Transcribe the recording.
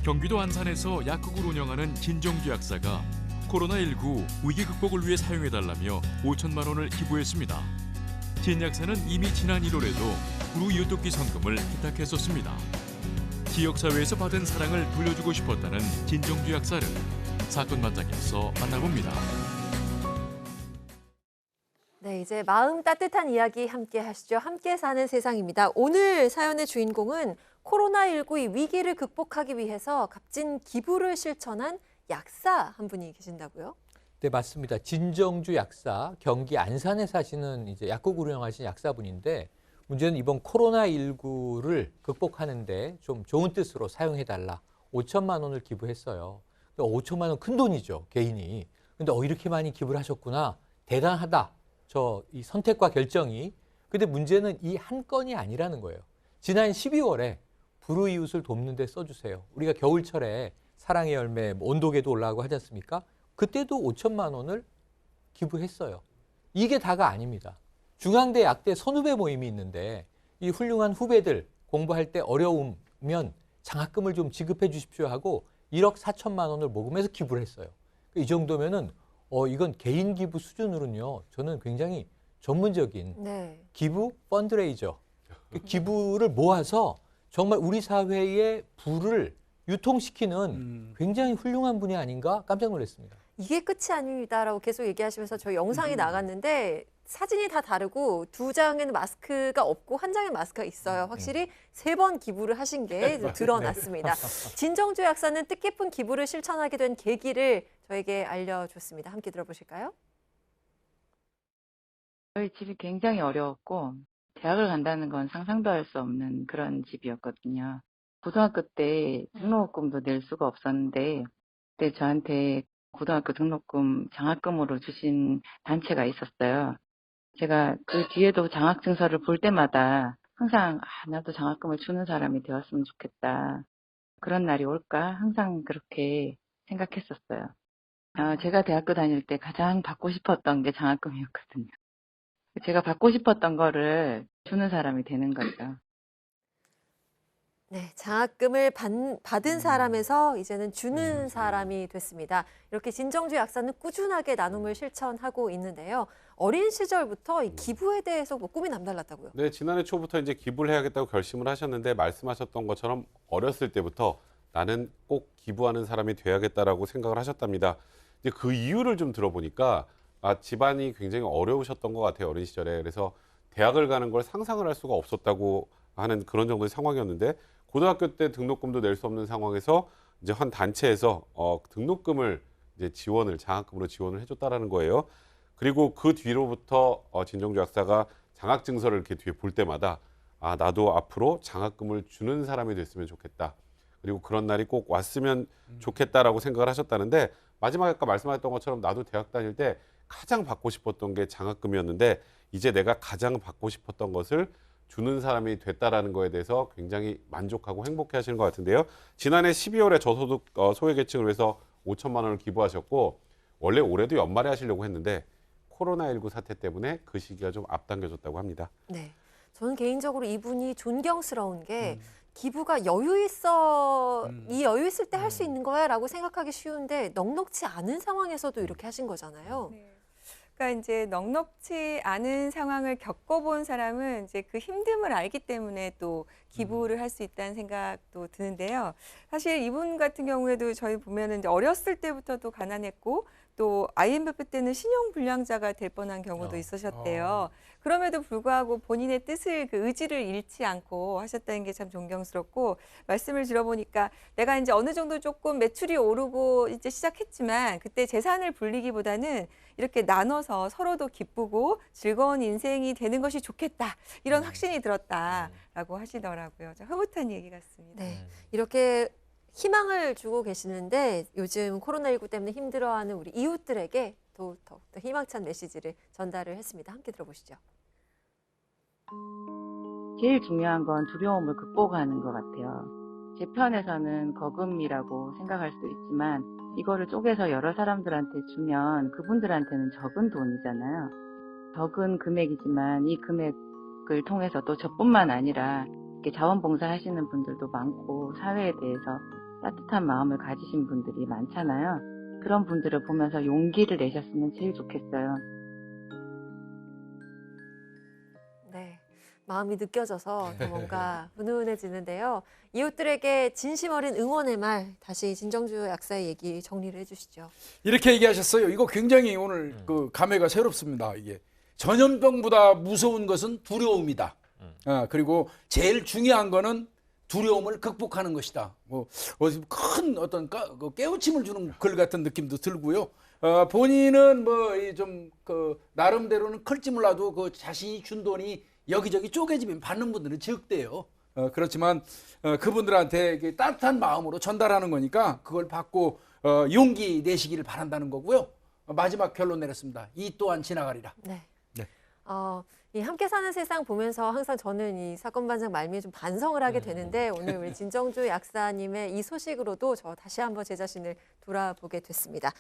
경기도 안산에서 약국을 운영하는 진정주 약사가 코로나19 위기 극복을 위해 사용해달라며 5천만 원을 기부했습니다. 진 약사는 이미 지난 1월에도 구루 이웃돕기 성금을 기탁했었습니다. 지역사회에서 받은 사랑을 돌려주고 싶었다는 진정주 약사를 사건 현장에서 만나봅니다. 네, 이제 마음 따뜻한 이야기 함께 하시죠. 함께 사는 세상입니다. 오늘 사연의 주인공은 코로나19 이 위기를 극복하기 위해서 값진 기부를 실천한 약사 한 분이 계신다고요? 네, 맞습니다. 진정주 약사, 경기 안산에 사시는 이제 약국을 운영하신 약사분인데 문제는 이번 코로나19를 극복하는데 좀 좋은 뜻으로 사용해달라. 5천만 원을 기부했어요. 5천만 원 큰 돈이죠, 개인이. 근데 이렇게 많이 기부를 하셨구나. 대단하다. 이 선택과 결정이. 근데 문제는 이 한 건이 아니라는 거예요. 지난 12월에 불우이웃을 돕는 데 써주세요. 우리가 겨울철에 사랑의 열매, 온도계도 올라가고 하지 않습니까? 그때도 5천만 원을 기부했어요. 이게 다가 아닙니다. 중앙대 약대 선후배 모임이 있는데 이 훌륭한 후배들 공부할 때 어려우면 장학금을 좀 지급해 주십시오 하고 1억 4천만 원을 모금해서 기부를 했어요. 이 정도면은 이건 개인 기부 수준으로는요. 저는 굉장히 전문적인 기부 펀드레이저. 기부를 모아서 정말 우리 사회의 부를 유통시키는 굉장히 훌륭한 분이 아닌가 깜짝 놀랐습니다. 이게 끝이 아닙니다라고 계속 얘기하시면서 저희 영상이 나갔는데 사진이 다 다르고 두 장에는 마스크가 없고 한 장에 마스크가 있어요. 확실히 3번 기부를 하신 게 드러났습니다. 진정주 약사는 뜻깊은 기부를 실천하게 된 계기를 저에게 알려줬습니다. 함께 들어보실까요? 저희 집이 굉장히 어려웠고 대학을 간다는 건 상상도 할 수 없는 그런 집이었거든요. 고등학교 때 등록금도 낼 수가 없었는데 그때 저한테 고등학교 등록금 장학금으로 주신 단체가 있었어요. 제가 그 뒤에도 장학증서를 볼 때마다 항상 나도 장학금을 주는 사람이 되었으면 좋겠다. 그런 날이 올까? 항상 그렇게 생각했었어요. 제가 대학교 다닐 때 가장 받고 싶었던 게 장학금이었거든요. 제가 받고 싶었던 거를 주는 사람이 되는 거죠. 네, 장학금을 받은 사람에서 이제는 주는 사람이 됐습니다. 이렇게 진정주 약사는 꾸준하게 나눔을 실천하고 있는데요. 어린 시절부터 이 기부에 대해서 꿈이 남달랐다고요? 네, 지난해 초부터 이제 기부를 해야겠다고 결심을 하셨는데 말씀하셨던 것처럼 어렸을 때부터 나는 꼭 기부하는 사람이 돼야겠다라고 생각을 하셨답니다. 이제 그 이유를 좀 들어보니까 집안이 굉장히 어려우셨던 것 같아요, 어린 시절에. 그래서 대학을 가는 걸 상상을 할 수가 없었다고 하는 그런 정도의 상황이었는데 고등학교 때 등록금도 낼 수 없는 상황에서 이제 한 단체에서 등록금을 이제 장학금으로 지원을 해줬다라는 거예요. 그리고 그 뒤로부터 진정주 약사가 장학증서를 이렇게 뒤에 볼 때마다 나도 앞으로 장학금을 주는 사람이 됐으면 좋겠다. 그리고 그런 날이 꼭 왔으면 좋겠다라고 생각을 하셨다는데 마지막에 아까 말씀하셨던 것처럼 나도 대학 다닐 때 가장 받고 싶었던 게 장학금이었는데 이제 내가 가장 받고 싶었던 것을 주는 사람이 됐다라는 거에 대해서 굉장히 만족하고 행복해 하시는 것 같은데요. 지난해 12월에 저소득 소외계층을 위해서 5천만 원을 기부하셨고 원래 올해도 연말에 하시려고 했는데 코로나19 사태 때문에 그 시기가 좀 앞당겨졌다고 합니다. 네, 저는 개인적으로 이분이 존경스러운 게 기부가 여유 있어, 이 여유 있을 때 할 수 있는 거야 라고 생각하기 쉬운데 넉넉지 않은 상황에서도 이렇게 하신 거잖아요. 네. 그러니까 이제 넉넉지 않은 상황을 겪어본 사람은 이제 그 힘듦을 알기 때문에 또 기부를 할 수 있다는 생각도 드는데요. 사실 이분 같은 경우에도 저희 보면은 이제 어렸을 때부터도 가난했고 또 IMF 때는 신용불량자가 될 뻔한 경우도 있으셨대요. 그럼에도 불구하고 본인의 뜻을 그 의지를 잃지 않고 하셨다는 게 참 존경스럽고 말씀을 들어보니까 내가 이제 어느 정도 조금 매출이 오르고 이제 시작했지만 그때 재산을 불리기보다는 이렇게 나눠서 서로도 기쁘고 즐거운 인생이 되는 것이 좋겠다. 이런 확신이 들었다라고 하시더라고요. 좀 흐뭇한 얘기 같습니다. 네, 이렇게 희망을 주고 계시는데 요즘 코로나19 때문에 힘들어하는 우리 이웃들에게 더욱더 희망찬 메시지를 전달을 했습니다. 함께 들어보시죠. 제일 중요한 건 두려움을 극복하는 것 같아요. 제 편에서는 거금이라고 생각할 수 있지만 이거를 쪼개서 여러 사람들한테 주면 그분들한테는 적은 돈이잖아요. 적은 금액이지만 이 금액을 통해서 또 저뿐만 아니라 이렇게 자원봉사 하시는 분들도 많고 사회에 대해서 따뜻한 마음을 가지신 분들이 많잖아요. 그런 분들을 보면서 용기를 내셨으면 제일 좋겠어요. 네, 마음이 느껴져서 더 뭔가 훈훈해지는데요. 이웃들에게 진심 어린 응원의 말 다시 진정주 약사의 얘기 정리를 해주시죠. 이렇게 얘기하셨어요. 이거 굉장히 오늘 그 감회가 새롭습니다. 이게 전염병보다 무서운 것은 두려움이다. 그리고 제일 중요한 거는 두려움을 극복하는 것이다. 큰 어떤 깨우침을 주는 글 같은 느낌도 들고요. 본인은 좀 나름대로는 클지 몰라도 그 자신이 준 돈이 여기저기 쪼개지면 받는 분들은 적대요. 그렇지만 그분들한테 따뜻한 마음으로 전달하는 거니까 그걸 받고 용기 내시기를 바란다는 거고요. 마지막 결론 내렸습니다. 이 또한 지나가리라. 네. 네. 이 함께 사는 세상 보면서 항상 저는 이 사건 반장 말미에 좀 반성을 하게 되는데 오늘 우리 진정주 약사님의 이 소식으로도 저 다시 한번 제 자신을 돌아보게 됐습니다.